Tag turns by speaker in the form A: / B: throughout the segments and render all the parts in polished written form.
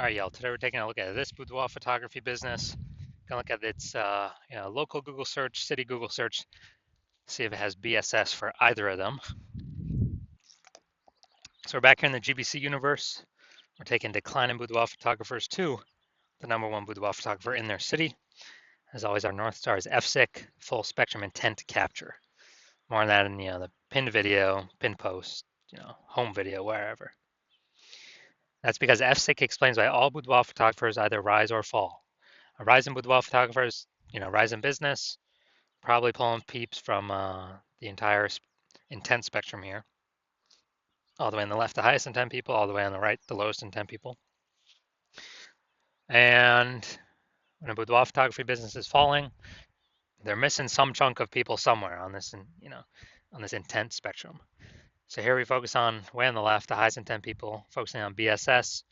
A: All right, y'all. Today we're taking a look at this boudoir photography business. Gonna look at its local Google search, city Google search, see if it has BSS for either of them. So we're back here in the GBC universe. We're taking declining boudoir photographers to the #1 boudoir photographer in their city. As always, our North Star is FSIC, full spectrum intent capture. More on that in the pinned video, pinned post, home video, wherever. That's because FSIC explains why all boudoir photographers either rise or fall. A rise in boudoir photographers, rise in business, probably pulling peeps from the entire intent spectrum here. All the way on the left, the highest intent people, all the way on the right, the lowest intent people. And when a boudoir photography business is falling, they're missing some chunk of people somewhere on this, on this intent spectrum. So here we focus on way on the left, the highest intent people, focusing on BSS.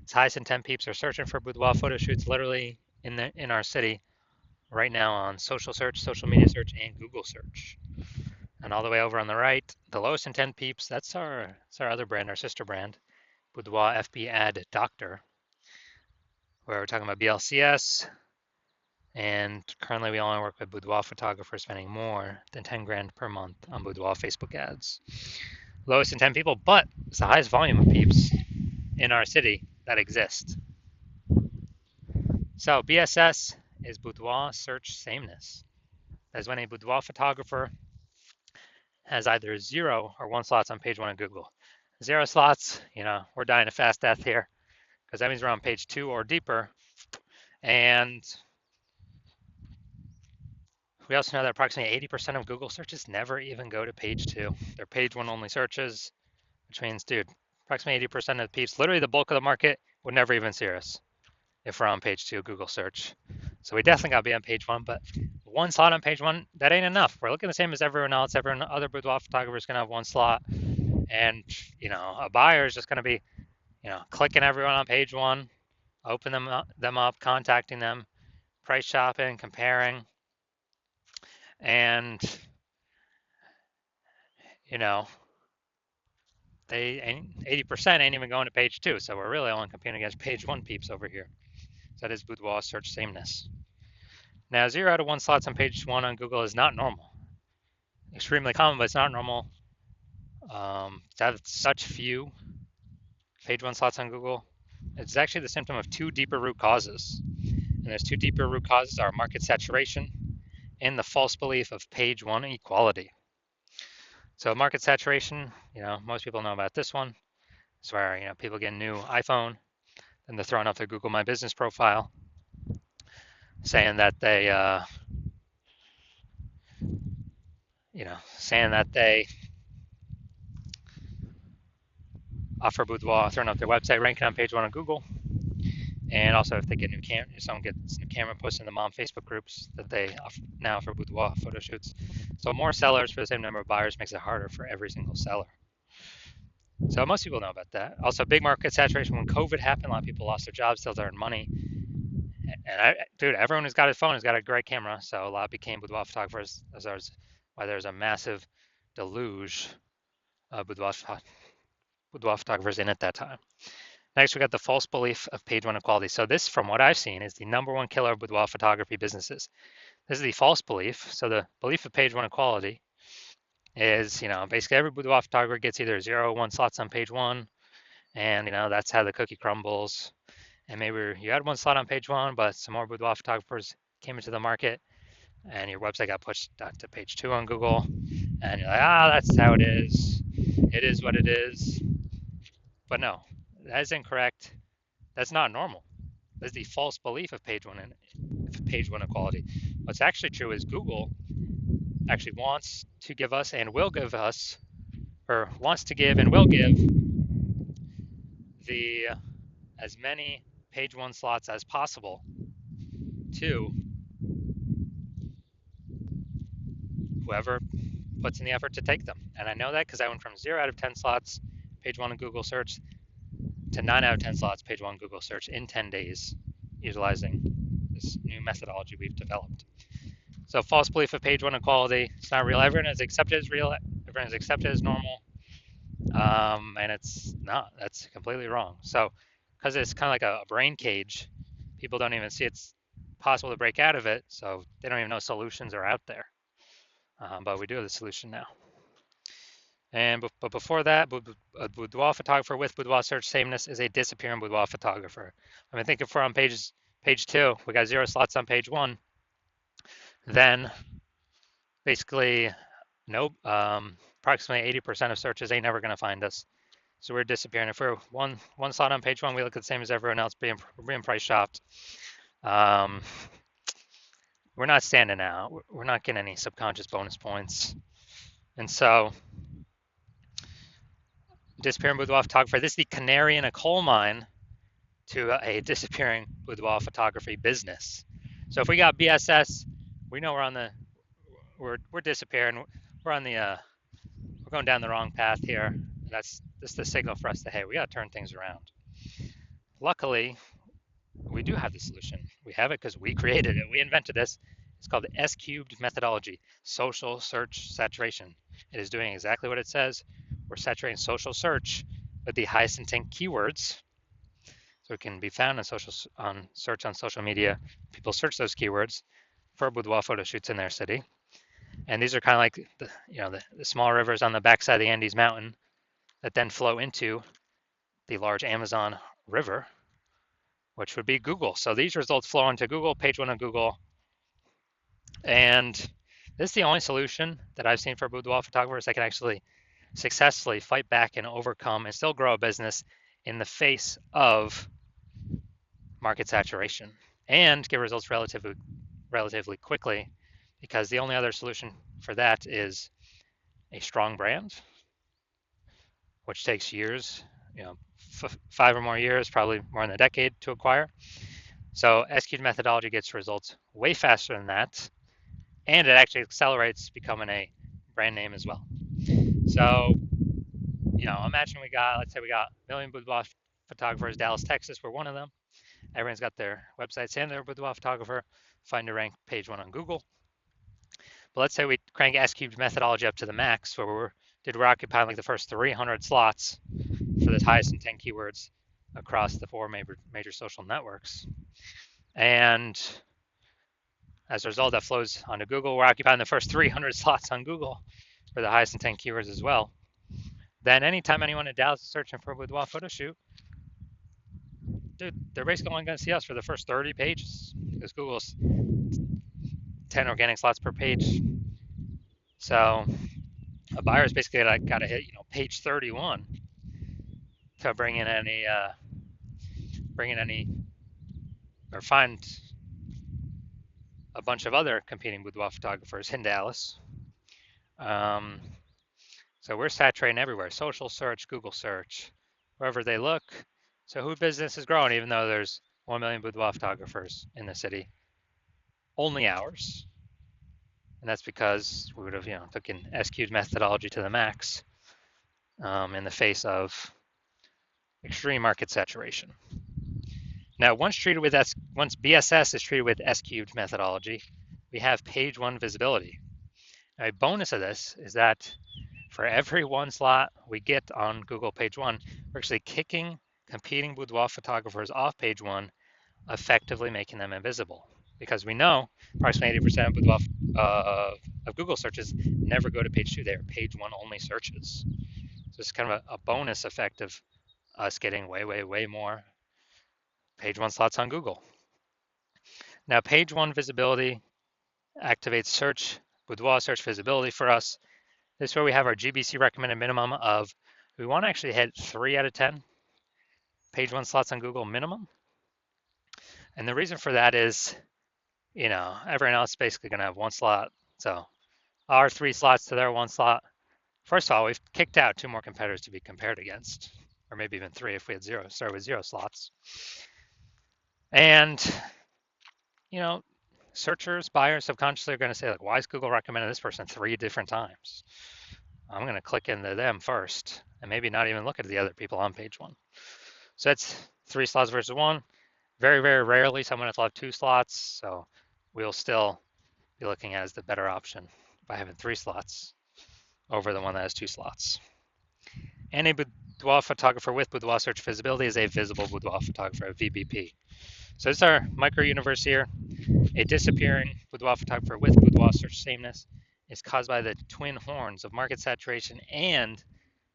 A: Its highest intent peeps are searching for boudoir photo shoots literally in our city right now on social search, social media search, and Google search. And all the way over on the right, the lowest intent peeps, that's our other brand, our sister brand, Boudoir FB Ad Doctor, where we're talking about BLCS. And currently we only work with boudoir photographers spending more than 10 grand per month on boudoir Facebook ads. Lowest intent people, but it's the highest volume of peeps in our city that exist. So BSS is boudoir search sameness. That's when a boudoir photographer has either 0 or 1 slots on page 1 of Google. 0 slots, we're dying a fast death here because that means we're on page 2 or deeper. And we also know that approximately 80% of Google searches never even go to page 2. They're page 1 only searches, which means, dude, approximately 80% of the peeps, literally the bulk of the market, would never even see us if we're on page 2 Google search. So we definitely got to be on page 1, but 1 slot on page 1, that ain't enough. We're looking the same as everyone else. Every other boudoir photographer is going to have 1 slot. And, a buyer is just going to be, clicking everyone on page 1, open them up, contacting them, price shopping, comparing. And, they ain't 80% ain't even going to page 2. So we're really only competing against page 1 peeps over here. So that is boudoir search sameness. Now, 0 out of 1 slots on page 1 on Google is not normal. Extremely common, but it's not normal. To have such few page 1 slots on Google, it's actually the symptom of 2 deeper root causes. And those 2 deeper root causes are market saturation and the false belief of page 1 equality. So market saturation, most people know about this one. It's where, people get a new iPhone and they're throwing up their Google My Business profile saying that they, offer boudoir, throwing up their website, ranking on page 1 on Google. And also if they get if someone gets new camera posted in the mom Facebook groups that they now offer boudoir photo shoots. So more sellers for the same number of buyers makes it harder for every single seller. So most people know about that. Also, big market saturation. When COVID happened, a lot of people lost their jobs, still earned money. And dude, everyone who's got his phone has got a great camera. So a lot became boudoir photographers. Why there's a massive deluge of boudoir photographers in at that time. Next, we got the false belief of page 1 equality. So this, from what I've seen, is the #1 killer of boudoir photography businesses. This is the false belief. So the belief of page 1 equality is, basically every boudoir photographer gets either 0 or 1 slots on page 1, and that's how the cookie crumbles. And maybe you had 1 slot on page 1, but some more boudoir photographers came into the market, and your website got pushed to page 2 on Google, and you're like, that's how it is. It is what it is. But no, that is incorrect. That's not normal. That's the false belief of page 1 equality. What's actually true is Google actually wants to give us and will give us, or wants to give and will give as many page 1 slots as possible to whoever puts in the effort to take them. And I know that because I went from 0 out of 10 slots page 1 in Google search to 9 out of 10 slots page 1 Google search in 10 days, utilizing this new methodology we've developed. So false belief of page 1 equality, it's not real. Everyone is accepted as real, everyone is accepted as normal, and it's not. That's completely wrong. So because it's kind of like a brain cage, people don't even see it's possible to break out of it, so they don't even know solutions are out there. But we do have the solution now. But before that, a boudoir photographer with boudoir search sameness is a disappearing boudoir photographer. I mean, think if we're on page 2, we got 0 slots on page 1, then basically nope, approximately 80% of searches ain't never gonna find us. So we're disappearing. If we're one slot on page 1, we look the same as everyone else, we're being price shopped. Um, we're not standing out. We're not getting any subconscious bonus points. And so disappearing boudoir photographer, this is the canary in a coal mine to a disappearing boudoir photography business. So if we got BSS, we know we're disappearing. We're on the we're going down the wrong path here. And that's the signal for us to, hey, we got to turn things around. Luckily, we do have the solution. We have it because we created it. We invented this. It's called the S-cubed methodology, social search saturation. It is doing exactly what it says. We're saturating social search with the highest intent keywords, so it can be found on search on social media. People search those keywords for boudoir photo shoots in their city. And these are kind of like the small rivers on the backside of the Andes Mountain that then flow into the large Amazon River, which would be Google. So these results flow into Google, page 1 of Google. And this is the only solution that I've seen for boudoir photographers that can actually successfully fight back and overcome and still grow a business in the face of market saturation and get results relatively quickly, because the only other solution for that is a strong brand, which takes years, 5 or more years, probably more than a decade to acquire. So S-cubed methodology gets results way faster than that, and it actually accelerates becoming a brand name as well. So, imagine let's say we got a million boudoir photographers. Dallas, Texas, we're one of them. Everyone's got their websites and their boudoir photographer. Find a rank page 1 on Google. But let's say we crank S-cubed methodology up to the max, where we're occupying like the first 300 slots for the highest intent keywords across the 4 major social networks. And as a result, that flows onto Google. We're occupying the first 300 slots on Google for the highest intent keywords as well. Then anytime anyone in Dallas is searching for a boudoir photo shoot, dude, they're basically only going to see us for the first 30 pages, because Google's 10 organic slots per page. So a buyer's basically got to hit page 31 to bring in any or find a bunch of other competing boudoir photographers in Dallas. So we're saturating everywhere: social search, Google search, wherever they look. So who business is growing, even though there's 1 million boudoir photographers in the city? Only ours. And that's because we would have taken S-cubed methodology to the max in the face of extreme market saturation. Now, once BSS is treated with S-cubed methodology, we have page 1 visibility. Now, a bonus of this is that for every 1 slot we get on Google page 1, we're actually kicking competing boudoir photographers off page 1, effectively making them invisible. Because we know approximately 80% of boudoir of Google searches never go to page 2. They are page 1 only searches. So it's kind of a bonus effect of us getting way more page 1 slots on Google. Now, page 1 visibility activates boudoir search visibility for us. This is where we have our GBC recommended minimum of, we want to actually hit 3 out of 10 page 1 slots on Google minimum. And the reason for that is, everyone else is basically going to have 1 slot. So our 3 slots to their 1 slot. First of all, we've kicked out 2 more competitors to be compared against, or maybe even 3 if we had started with 0 slots. And, searchers, buyers subconsciously are going to say, like, why is Google recommending this person 3 different times? I'm going to click into them first and maybe not even look at the other people on page 1. So that's 3 slots versus 1. Very, very rarely someone will have 2 slots. So we'll still be looking at as the better option by having 3 slots over the one that has 2 slots. And a boudoir photographer with boudoir search visibility is a visible boudoir photographer, a VBP. So this is our micro universe here. A disappearing boudoir photographer with boudoir search sameness is caused by the twin horns of market saturation and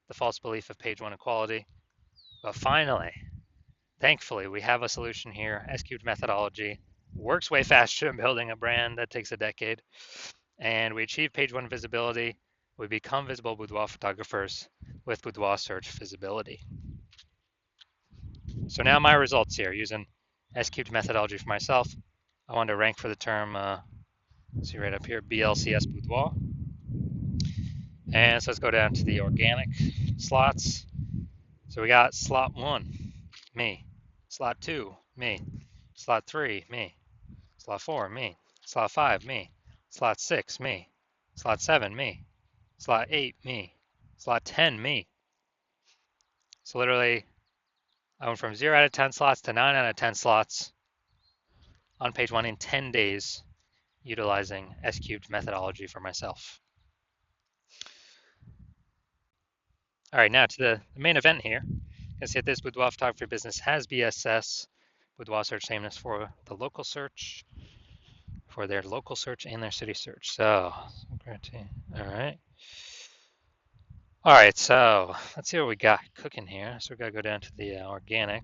A: the false belief of page one equality. But finally, thankfully, we have a solution here. S-cubed methodology works way faster than building a brand that takes a decade. And we achieve page one visibility. We become visible boudoir photographers with boudoir search visibility. So now my results here using S-cubed methodology for myself. I wanted to rank for the term, see right up here, BLCS boudoir. And so let's go down to the organic slots. So we got slot 1, me. Slot 2, me. Slot 3, me. Slot 4, me. Slot 5, me. Slot 6, me. Slot 7, me. Slot 8, me. Slot 10, me. So literally, I went from 0 out of 10 slots to 9 out of 10 slots on page 1 in 10 days utilizing S-cubed methodology for myself. All right, now to the main event here. You can see that this boudoir photography business has BSS, boudoir search sameness for the local search, for their local search and their city search. So, all right. All right, so let's see what we got cooking here. So we got to go down to the organic.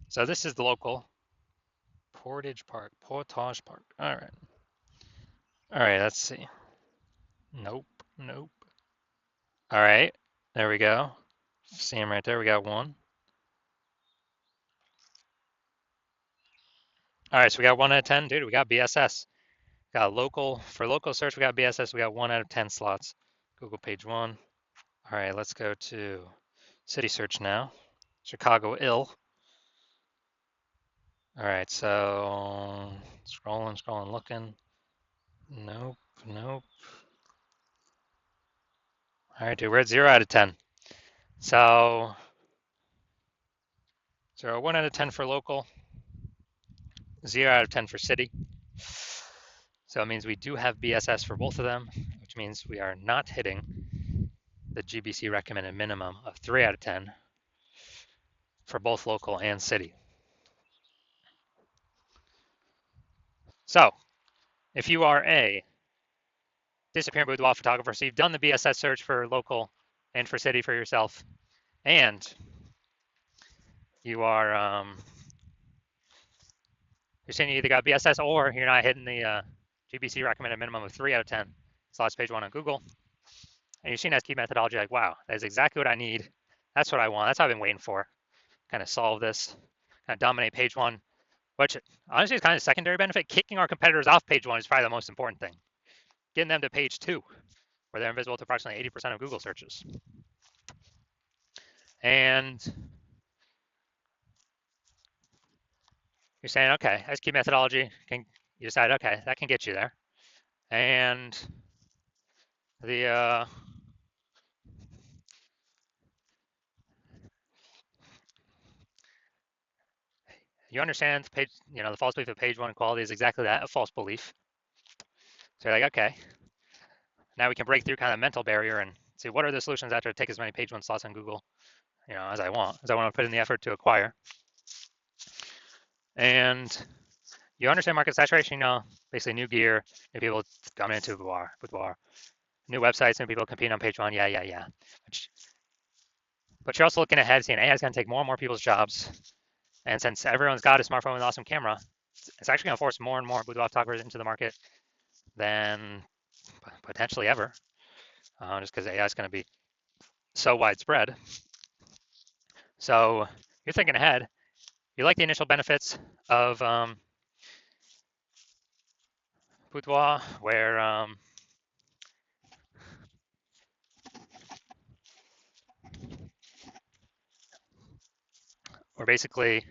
A: So this is the local Portage Park. All right. All right, let's see. Nope. All right, there we go. See him right there. We got one. All right, so we got 1 out of 10. Dude, we got BSS. Got local, for local search, we got BSS. We got 1 out of 10 slots. Google page 1. All right, let's go to city search now. Chicago ill. All right, so scrolling, looking. Nope. All right, dude, we're at 0 out of 10. So 1 out of 10 for local, 0 out of 10 for city. So it means we do have BSS for both of them, which means we are not hitting the GBC recommended minimum of 3 out of 10 for both local and city. So if you are a disappearing boudoir photographer, so you've done the BSS search for local and for city for yourself, and you are you're saying you either got BSS or you're not hitting the GBC recommended minimum of 3 out of 10 slots page 1 on Google, and you've seen S-cubed methodology, like, wow, that is exactly what I need. That's what I want. That's what I've been waiting for. Kind of solve this, kind of dominate page 1, which honestly is kind of a secondary benefit. Kicking our competitors off page 1 is probably the most important thing. Getting them to page 2, where they're invisible to approximately 80% of Google searches. And you're saying, okay, S-cubed methodology, you decide, okay, that can get you there. And the you understand the page, the false belief of page 1 quality is exactly that, a false belief. So you're like, okay, now we can break through kind of mental barrier and see what are the solutions after to take as many page 1 slots on Google, as I want to put in the effort to acquire. And you understand market saturation, basically new gear, new people coming into Boudoir, new websites, new people competing on page 1, yeah. But you're also looking ahead, seeing AI is going to take more and more people's jobs. And since everyone's got a smartphone with an awesome camera, it's actually going to force more and more boudoir photographers into the market than potentially ever, just because AI is going to be so widespread. So you're thinking ahead. You like the initial benefits of boudoir, where basically,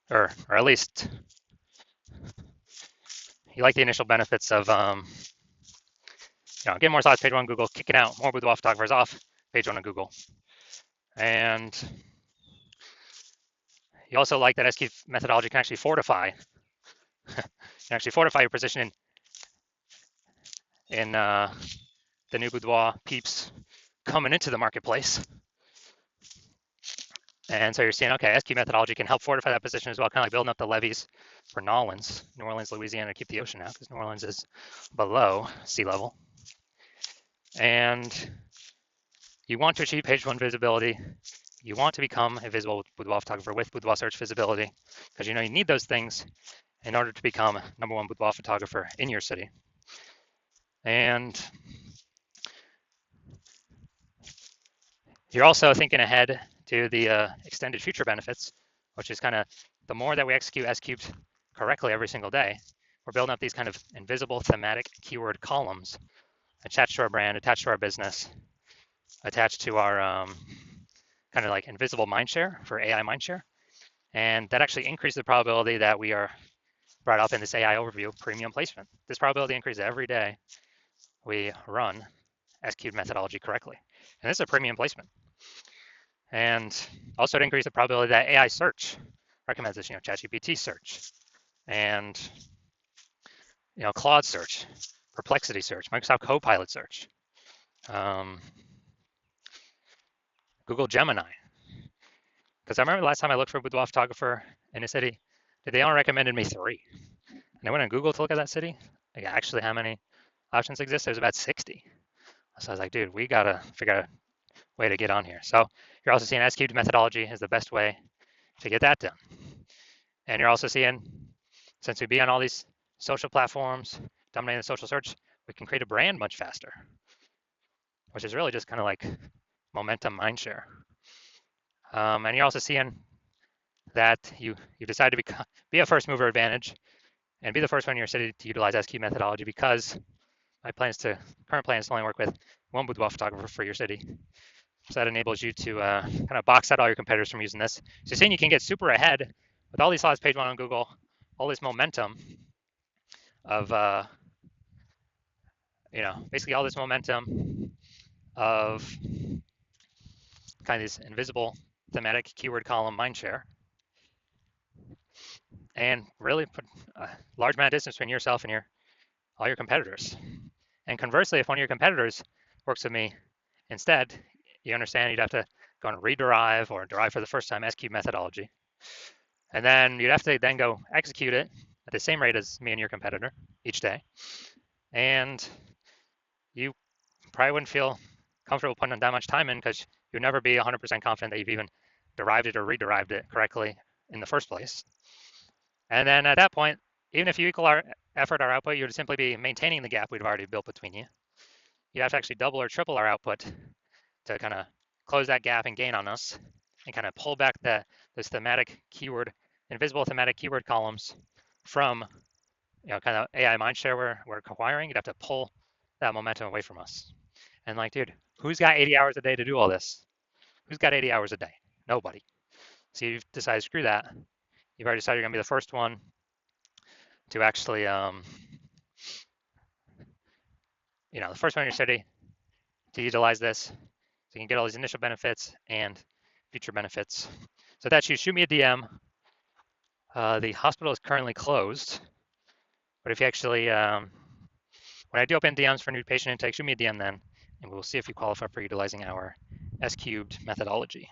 A: or at least you like the initial benefits of getting more slots page 1 on Google, kicking out more boudoir photographers off page 1 on Google. And you also like that S-cubed methodology can actually fortify your position in the new Boudoir peeps coming into the marketplace. And so you're seeing, okay, SQ methodology can help fortify that position as well, kind of like building up the levees for New Orleans, Louisiana, to keep the ocean out because New Orleans is below sea level. And you want to achieve page one visibility. You want to become a visible boudoir photographer with boudoir search visibility because you know you need those things in order to become #1 boudoir photographer in your city. And you're also thinking ahead to the extended future benefits, which is kind of the more that we execute S cubed correctly every single day, we're building up these kind of invisible thematic keyword columns attached to our brand, attached to our business, attached to our kind of like invisible mindshare for AI mindshare. And that actually increases the probability that we are brought up in this AI overview premium placement. This probability increases every day we run S cubed methodology correctly. And this is a premium placement. And also to increase the probability that AI search recommends this, ChatGPT search and Claude search, Perplexity search, Microsoft Copilot search, Google Gemini. Because I remember the last time I looked for a boudoir photographer in a city, they only recommended me 3. And I went on Google to look at that city, like actually how many options exist. There's about 60. So I was like, dude, we gotta figure out a way to get on here. So you're also seeing S cubed methodology is the best way to get that done. And you're also seeing, since we be on all these social platforms, dominating the social search, we can create a brand much faster, which is really just kind of like momentum mindshare. And you're also seeing that you decide to be a first mover advantage and be the first one in your city to utilize S cubed methodology because my current plan is to only work with one boudoir photographer for your city. So that enables you to kind of box out all your competitors from using this. So you're saying you can get super ahead with all these slots page one on Google, all this momentum of, basically all this momentum of kind of this invisible thematic keyword column mindshare, and really put a large amount of distance between yourself and all your competitors. And conversely, if one of your competitors works with me instead, you understand you'd have to go and rederive or derive for the first time S cubed methodology. And then you'd have to then go execute it at the same rate as me and your competitor each day. And you probably wouldn't feel comfortable putting that much time in because you'd never be 100% confident that you've even derived it or rederived it correctly in the first place. And then at that point, even if you equal our effort, our output, you would simply be maintaining the gap we've already built between you. You have to actually double or triple our output to kind of close that gap and gain on us and kind of pull back this thematic keyword, invisible thematic keyword columns from kind of AI mindshare we're acquiring. You'd have to pull that momentum away from us. And like, dude, who's got 80 hours a day to do all this? Who's got 80 hours a day? Nobody. So you've decided, screw that. You've already decided you're gonna be the first one to actually, the first one in your city to utilize this. So you can get all these initial benefits and future benefits. So that's you. Shoot me a DM. The hospital is currently closed, but if you actually, when I do open DMs for new patient intake, shoot me a DM then, and we'll see if you qualify for utilizing our S cubed methodology.